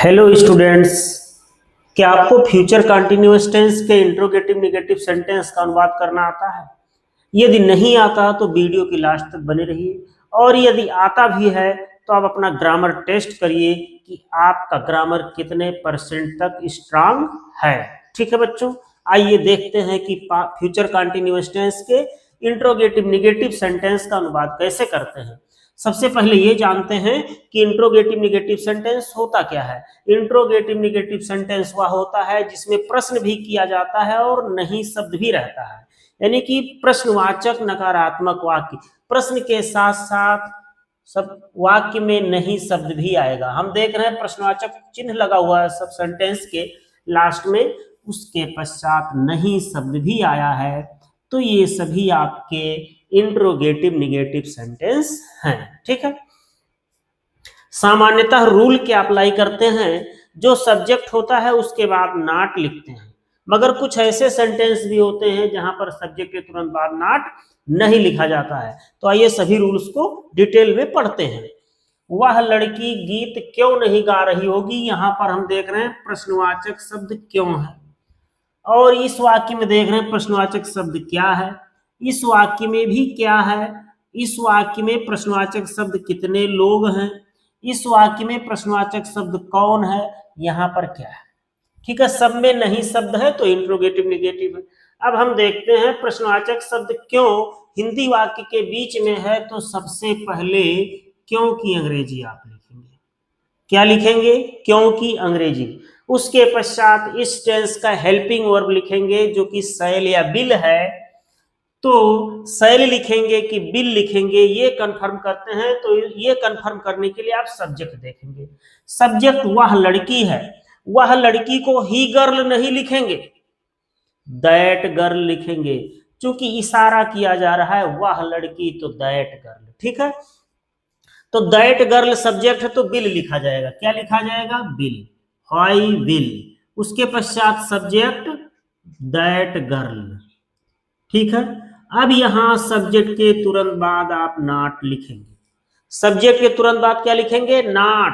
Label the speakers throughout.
Speaker 1: Hello students, क्या आपको future continuous tense के इंट्रोगेटिव नेगेटिव सेंटेंस का अनुवाद करना आता है? यदि नहीं आता तो वीडियो की लास्ट तक बने रहिए, और यदि आता भी है तो आप अपना ग्रामर टेस्ट करिए कि आपका ग्रामर कितने परसेंट तक स्ट्रांग है। ठीक है बच्चों, आइए देखते हैं कि फ्यूचर कंटिन्यूअस टेंस के इंट्रोगेटिव नेगेटिव सेंटेंस का अनुवाद कैसे करते हैं। सबसे पहले ये जानते हैं कि इंट्रोगेटिव नेगेटिव सेंटेंस होता क्या है। इंट्रोगेटिव नेगेटिव सेंटेंस वह होता है जिसमें प्रश्न भी किया जाता है और नहीं शब्द भी रहता है, यानी कि प्रश्नवाचक नकारात्मक वाक्य, प्रश्न के साथ साथ सब वाक्य में नहीं शब्द भी आएगा। हम देख रहे हैं प्रश्नवाचक चिन्ह लगा हुआ है सब सेंटेंस के लास्ट में, उसके पश्चात नहीं शब्द भी आया है, तो ये सभी आपके इंट्रोगेटिव नेगेटिव सेंटेंस हैं। ठीक है, सामान्यतः रूल क्या अप्लाई करते हैं, जो सब्जेक्ट होता है उसके बाद नॉट लिखते हैं, मगर कुछ ऐसे सेंटेंस भी होते हैं जहां पर सब्जेक्ट के तुरंत बाद नॉट नहीं लिखा जाता है। तो आइए सभी रूल्स को डिटेल में पढ़ते हैं। वह लड़की गीत क्यों नहीं गा रही होगी, यहां पर हम देख रहे हैं प्रश्नवाचक शब्द क्यों है, और इस वाक्य में देख रहे हैं प्रश्नवाचक शब्द क्या है, इस वाक्य में भी क्या है, इस वाक्य में प्रश्नवाचक शब्द कितने लोग हैं, इस वाक्य में प्रश्नवाचक शब्द कौन है, यहां पर क्या है। ठीक है, सब में नहीं शब्द है तो इंट्रोगेटिव नेगेटिव है। अब हम देखते हैं प्रश्नवाचक शब्द क्यों हिंदी वाक्य के बीच में है, तो सबसे पहले क्यों की अंग्रेजी आप लिखेंगे। क्या लिखेंगे? क्यों की अंग्रेजी। उसके पश्चात इस टेंस का हेल्पिंग वर्ब लिखेंगे जो कि शैल या बिल है, तो शैल लिखेंगे कि बिल लिखेंगे, ये कंफर्म करते हैं। तो ये कंफर्म करने के लिए आप सब्जेक्ट देखेंगे। सब्जेक्ट वह लड़की है, वह लड़की को ही गर्ल नहीं लिखेंगे, दैट गर्ल लिखेंगे, क्योंकि इशारा किया जा रहा है वह लड़की, तो दैट गर्ल। ठीक है, तो दैट गर्ल सब्जेक्ट है तो बिल लिखा जाएगा। क्या लिखा जाएगा? Bill, high will. उसके पश्चात सब्जेक्ट दैट गर्ल। ठीक है, अब यहां सब्जेक्ट के तुरंत बाद आप नॉट लिखेंगे। सब्जेक्ट के तुरंत बाद क्या लिखेंगे? नॉट।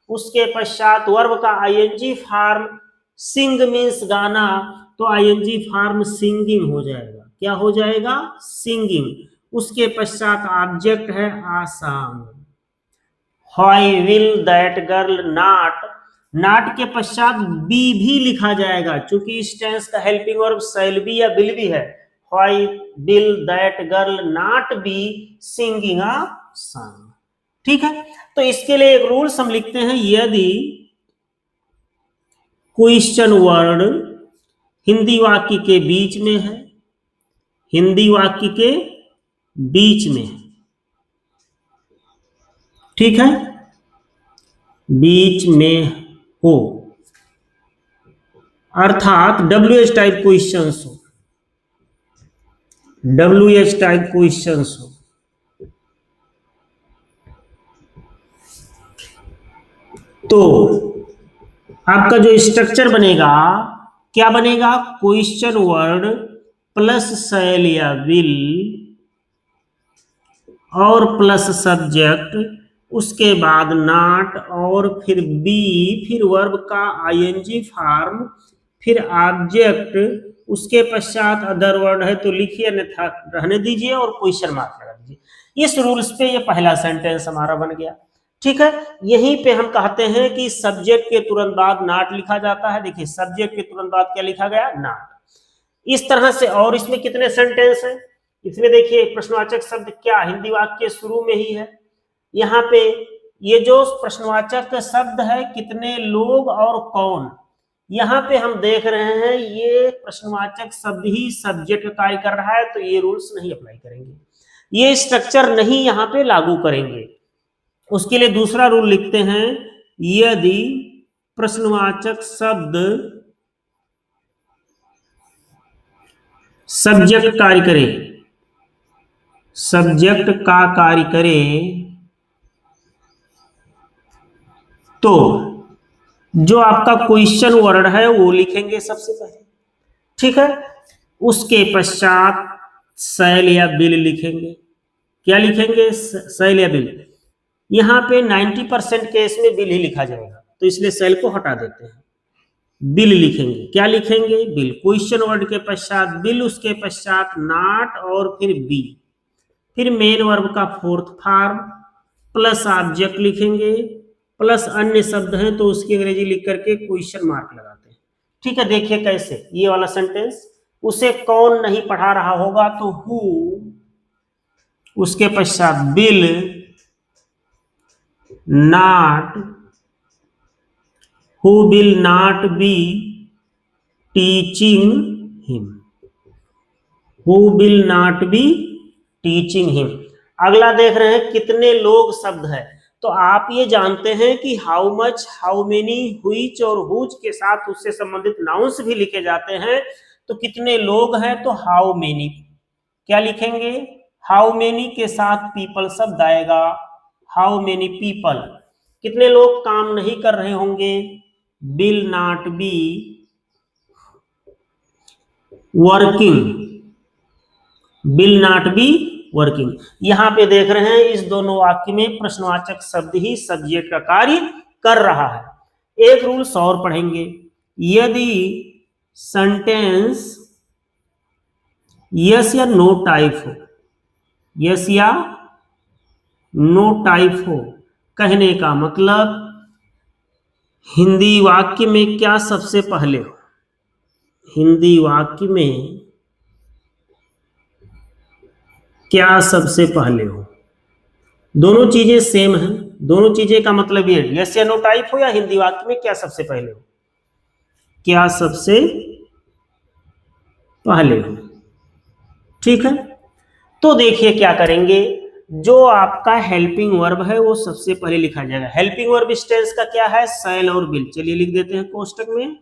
Speaker 1: उसके पश्चात वर्ब का आईएनजी फॉर्म, सिंग मीन्स गाना, तो आईएनजी फॉर्म सिंगिंग हो जाएगा। क्या हो जाएगा? सिंगिंग। उसके पश्चात ऑब्जेक्ट है Assam, high will that girl not. Not के पश्चात बी भी लिखा जाएगा, क्योंकि इस टेंस का हेल्पिंग वर्ब शैल बी या बिल भी है। High will that girl not be singing a song. ठीक है, तो इसके लिए एक रूल्स हम लिखते हैं, यदि क्वेश्चन वर्ड हिंदी वाक्य के बीच में है, हिंदी वाक्य के बीच में है, ठीक है, बीच में हो, अर्थात WH टाइप क्वेश्चंस हो, WH टाइप क्वेश्चंस हो, तो आपका जो स्ट्रक्चर बनेगा क्या बनेगा? क्वेश्चन वर्ड प्लस शैल या विल और प्लस सब्जेक्ट, उसके बाद नॉट और फिर बी, फिर वर्ब का आईएनजी फॉर्म, फिर ऑब्जेक्ट, उसके पश्चात अदर वर्ड है तो लिखिए, अन्यथा रहने दीजिए और क्वेश्चन मार्क लगा दीजिए। इस रूल्स पे ये पहला सेंटेंस हमारा बन गया। ठीक है, यहीं पे हम कहते हैं कि सब्जेक्ट के तुरंत बाद नॉट लिखा जाता है। देखिए सब्जेक्ट के तुरंत बाद क्या लिखा गया? नॉट। इस तरह से और इसमें कितने सेंटेंस हैं? इसमें देखिए प्रश्नवाचक शब्द क्या हिंदी वाक्य के शुरू में ही है। यहाँ पे ये जो प्रश्नवाचक शब्द है कितने लोग और कौन, यहाँ पे हम देख रहे हैं ये प्रश्नवाचक शब्द ही सब्जेक्ट कार्य कर रहा है, तो ये रूल्स नहीं अप्लाई करेंगे, ये स्ट्रक्चर नहीं यहाँ पे लागू करेंगे। उसके लिए दूसरा रूल लिखते हैं, यदि प्रश्नवाचक शब्द सब्जेक्ट कार्य करे, सब्जेक्ट का कार्य करे, तो जो आपका क्वेश्चन वर्ड है वो लिखेंगे सबसे पहले। ठीक है, उसके पश्चात शैल या बिल लिखेंगे। क्या लिखेंगे? शैल या बिल। यहां पे 90% केस में बिल ही लिखा जाएगा, तो इसलिए सेल को हटा देते हैं। बिल लिखेंगे, क्या लिखेंगे? बिल। क्वेश्चन वर्ड के पश्चात बिल, उसके पश्चात नॉट और फिर बी, फिर मेन वर्ब का फोर्थ फॉर्म प्लस ऑब्जेक्ट लिखेंगे, प्लस अन्य शब्द हैं तो उसकी अंग्रेजी लिख करके क्वेश्चन मार्क लगाते हैं। ठीक है, देखिए कैसे ये वाला सेंटेंस, उसे कौन नहीं पढ़ा रहा होगा, तो हु, उसके पश्चात bill not, who will not be teaching him, who will not be teaching him. अगला देख रहे हैं कितने लोग शब्द है, तो आप ये जानते हैं कि how much, how many, which और हुज के साथ उससे संबंधित नाउन्स भी लिखे जाते हैं। तो कितने लोग हैं, तो हाउ मेनी, क्या लिखेंगे? हाउ मेनी के साथ पीपल शब्द आएगा, हाउ मेनी पीपल। कितने लोग काम नहीं कर रहे होंगे, will not be working, will not be working. यहां पे देख रहे हैं इस दोनों वाक्य में प्रश्नवाचक शब्द ही सब्जेक्ट का कार्य कर रहा है। एक रूल्स और पढ़ेंगे, यदि सेंटेंस यस या नो टाइप हो, यस या नो टाइप हो, कहने का मतलब हिंदी वाक्य में क्या सबसे पहले हो, हिंदी वाक्य में क्या सबसे पहले हो, दोनों चीजें सेम हैं, दोनों चीजें का मतलब ये यस या नो टाइप हो या हिंदी वाक्य में क्या सबसे पहले हो, क्या सबसे पहले हो। ठीक है, तो देखिए क्या करेंगे, जो आपका हेल्पिंग वर्ब है वो सबसे पहले लिखा जाएगा। हेल्पिंग वर्ब इस टेंस का क्या है, शैल और बिल। चलिए लिख देते हैं कोष्टक में,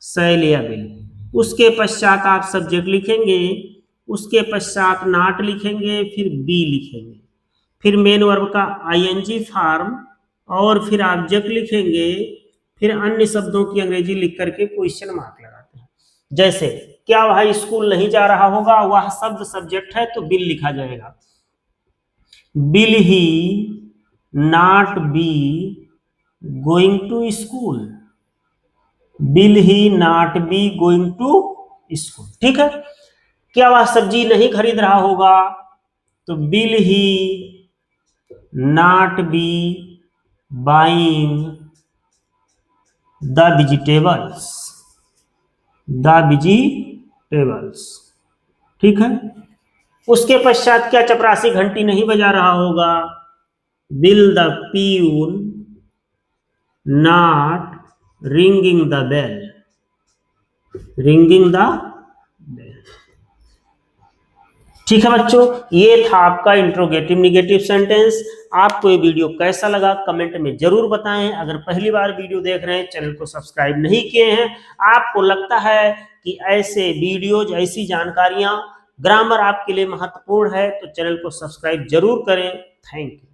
Speaker 1: शैल या बिल। उसके पश्चात आप सब्जेक्ट लिखेंगे, उसके पश्चात नॉट लिखेंगे, फिर बी लिखेंगे, फिर मेन वर्ब का आईएनजी फॉर्म और फिर ऑब्जेक्ट लिखेंगे, फिर अन्य शब्दों की अंग्रेजी लिख करके क्वेश्चन मार्क लगाते हैं। जैसे क्या वह स्कूल नहीं जा रहा होगा, वह शब्द सब्जेक्ट है तो बिल लिखा जाएगा, will he not be going to school, will he not be going to school. ठीक है, क्या वह सब्जी नहीं खरीद रहा होगा, तो bill he not B buying the vegetables, the vegetables. ठीक है, उसके पश्चात क्या चपरासी घंटी नहीं बजा रहा होगा, will the peon not ringing the bell, ringing the bell. ठीक है बच्चों, ये था आपका इंट्रोगेटिव निगेटिव सेंटेंस। आपको ये वीडियो कैसा लगा कमेंट में जरूर बताएं। अगर पहली बार वीडियो देख रहे हैं, चैनल को सब्सक्राइब नहीं किए हैं, आपको लगता है कि ऐसे वीडियोज, ऐसी जानकारियां, ग्रामर आपके लिए महत्वपूर्ण है, तो चैनल को सब्सक्राइब जरूर करें। Thank you.